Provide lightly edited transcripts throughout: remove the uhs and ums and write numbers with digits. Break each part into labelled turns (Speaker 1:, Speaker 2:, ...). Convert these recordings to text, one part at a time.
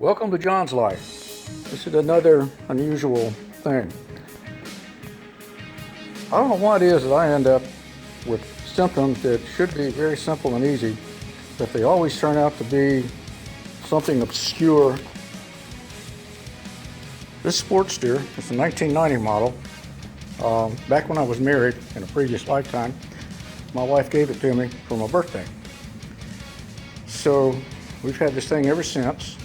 Speaker 1: Welcome to John's Life. This is another unusual thing. I don't know why it is that I end up with symptoms that should be very simple and easy, but they always turn out to be something obscure. This Sportster is a 1990 model. Back when I was married in a previous lifetime, my wife gave it to me for my birthday. So we've had this thing ever since.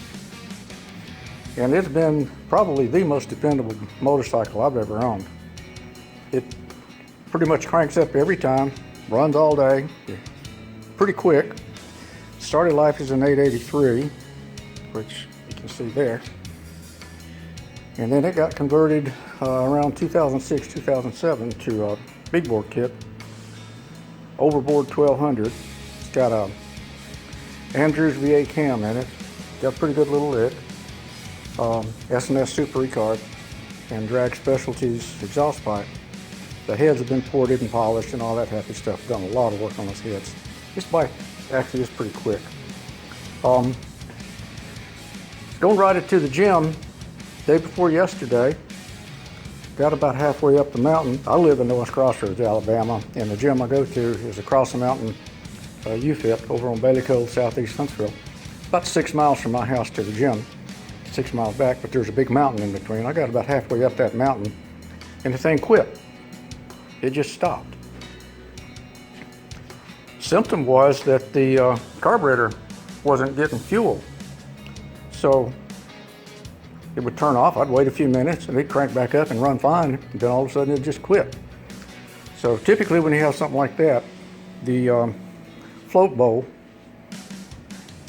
Speaker 1: And it's been probably the most dependable motorcycle I've ever owned. It pretty much cranks up every time, runs all day, pretty quick. Started life as an 883, which you can see there. And then it got converted around 2006, 2007 to a big bore kit, overboard 1200. It's got a Andrews VA cam in it, got a pretty good little lick. S&S Super Recarb and Drag Specialties exhaust pipe. The heads have been ported and polished and all that happy stuff. Done a lot of work on those heads. This bike actually is pretty quick. Going ride it to the gym day before yesterday. Got about halfway up the mountain. I live in North Crossroads, Alabama, and the gym I go to is across the mountain, UFIT, over on Bailey Cove, southeast Huntsville. About 6 miles from my house to the gym. 6 miles back, but there's a big mountain in between. I got about halfway up that mountain and the thing quit. It just stopped. Symptom was that the carburetor wasn't getting fuel. So it would turn off, I'd wait a few minutes and it'd crank back up and run fine, and then all of a sudden it just quit. So typically when you have something like that, the float bowl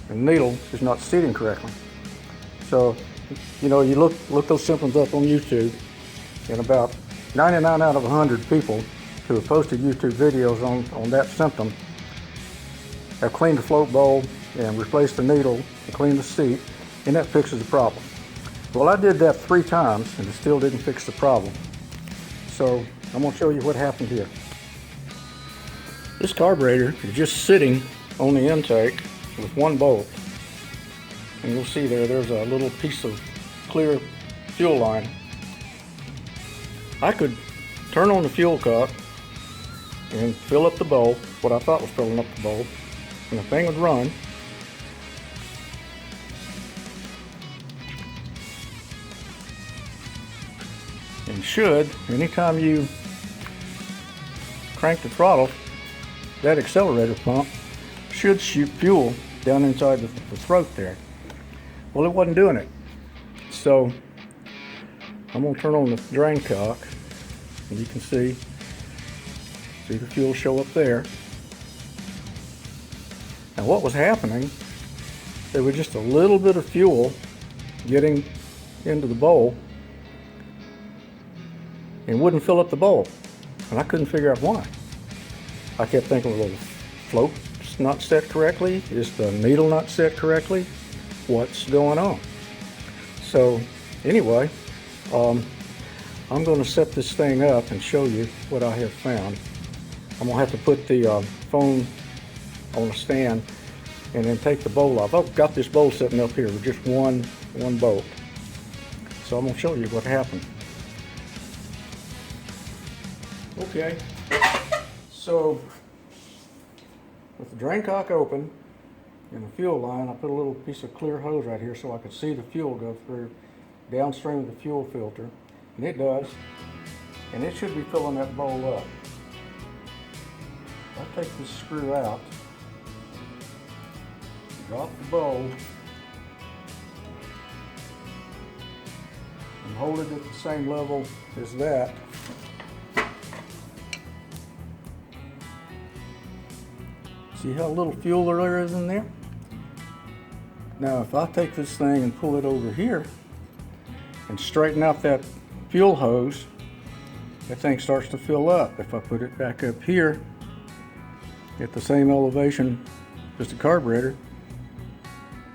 Speaker 1: and needle is not seating correctly. So, you know, you look those symptoms up on YouTube, and about 99 out of 100 people who have posted YouTube videos on that symptom have cleaned the float bowl and replaced the needle and cleaned the seat, and that fixes the problem. Well, I did that 3 times, and it still didn't fix the problem. So, I'm going to show you what happened here. This carburetor is just sitting on the intake with one bolt. And you'll see there's a little piece of clear fuel line. I could turn on the fuel cup and fill up the bowl, what I thought was filling up the bowl, and the thing would run. And should, anytime you crank the throttle, that accelerator pump should shoot fuel down inside the throat there. Well, it wasn't doing it. So I'm going to turn on the drain cock, and you can see the fuel show up there. Now what was happening, there was just a little bit of fuel getting into the bowl and wouldn't fill up the bowl. And I couldn't figure out why. I kept thinking, well, the float's not set correctly? Is the needle not set correctly? What's going on? So anyway, I'm going to set this thing up and show you what I have found. I'm going to have to put the phone on a stand and then take the bowl off. I've got this bowl sitting up here with just one bolt. So I'm going to show you what happened. Okay, so with the drain cock open and the fuel line, I put a little piece of clear hose right here so I could see the fuel go through downstream of the fuel filter, and it does, and it should be filling that bowl up. I take this screw out, drop the bowl, and hold it at the same level as that. See how little fuel there is in there? Now if I take this thing and pull it over here and straighten out that fuel hose, that thing starts to fill up. If I put it back up here at the same elevation as the carburetor,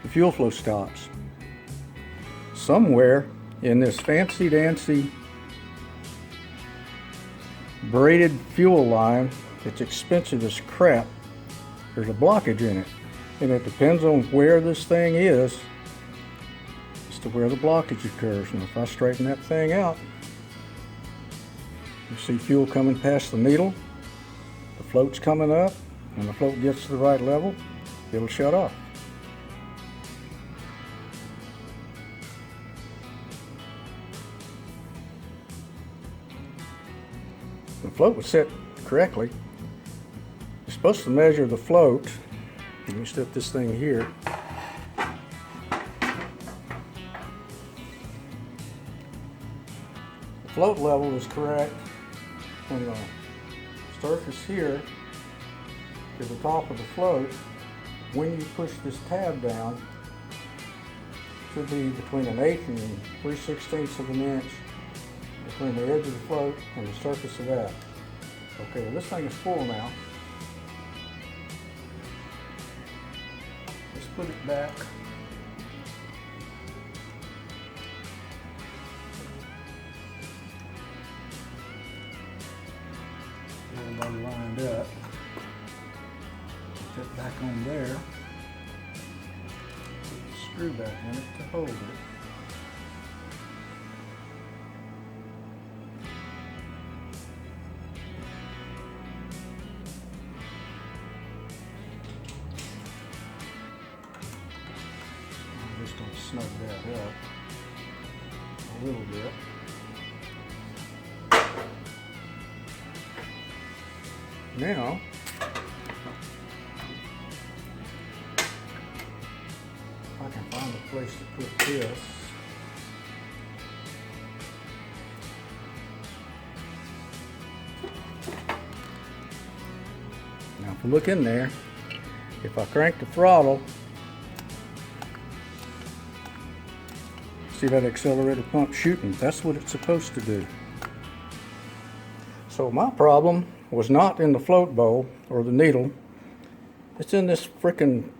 Speaker 1: the fuel flow stops. Somewhere in this fancy-dancy braided fuel line, it's expensive as crap, there's a blockage in it. And it depends on where this thing is to where the blockage occurs. And if I straighten that thing out, you see fuel coming past the needle, the float's coming up. When the float gets to the right level, it'll shut off. The float was set correctly. You're supposed to measure the float. Let me set this thing here. The float level is correct from the surface here to the top of the float. When you push this tab down, it should be between 1/8 and 3/16 of an inch between the edge of the float and the surface of that. Okay, well, this thing is full now. Let's put it back. Everybody lined up. Put it back on there. Put the screw back in it to hold it. I'm just going to snug that up a little bit. Now, if I can find a place to put this. Now if you look in there, if I crank the throttle, see that accelerator pump shooting? That's what it's supposed to do. So my problem was not in the float bowl or the needle. It's in this frickin'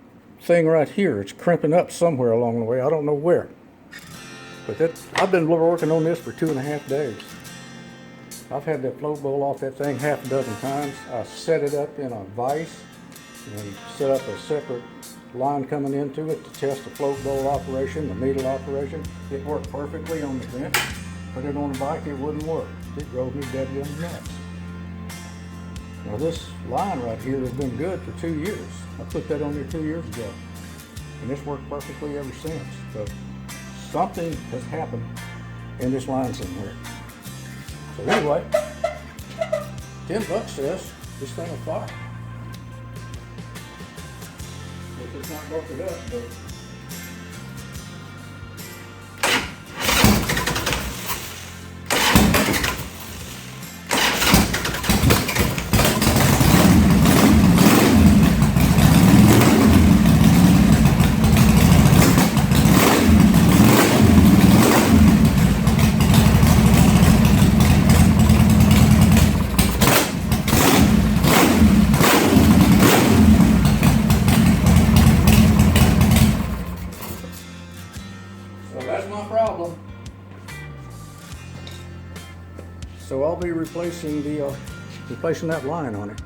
Speaker 1: thing right here. It's crimping up somewhere along the way. I don't know where. But I've been working on this for 2.5 days. I've had that float bowl off that thing 6 times. I set it up in a vise and set up a separate line coming into it to test the float bowl operation, the needle operation. It worked perfectly on the bench. Put it on the bike, it wouldn't work. It drove me dead nuts. Now this line right here has been good for 2 years. I put that on there 2 years ago. And it's worked perfectly ever since. But something has happened in this line somewhere. So anyway, $10 says this thing will fire. If it's not bolted up, but that's my problem. So I'll be replacing that line on it.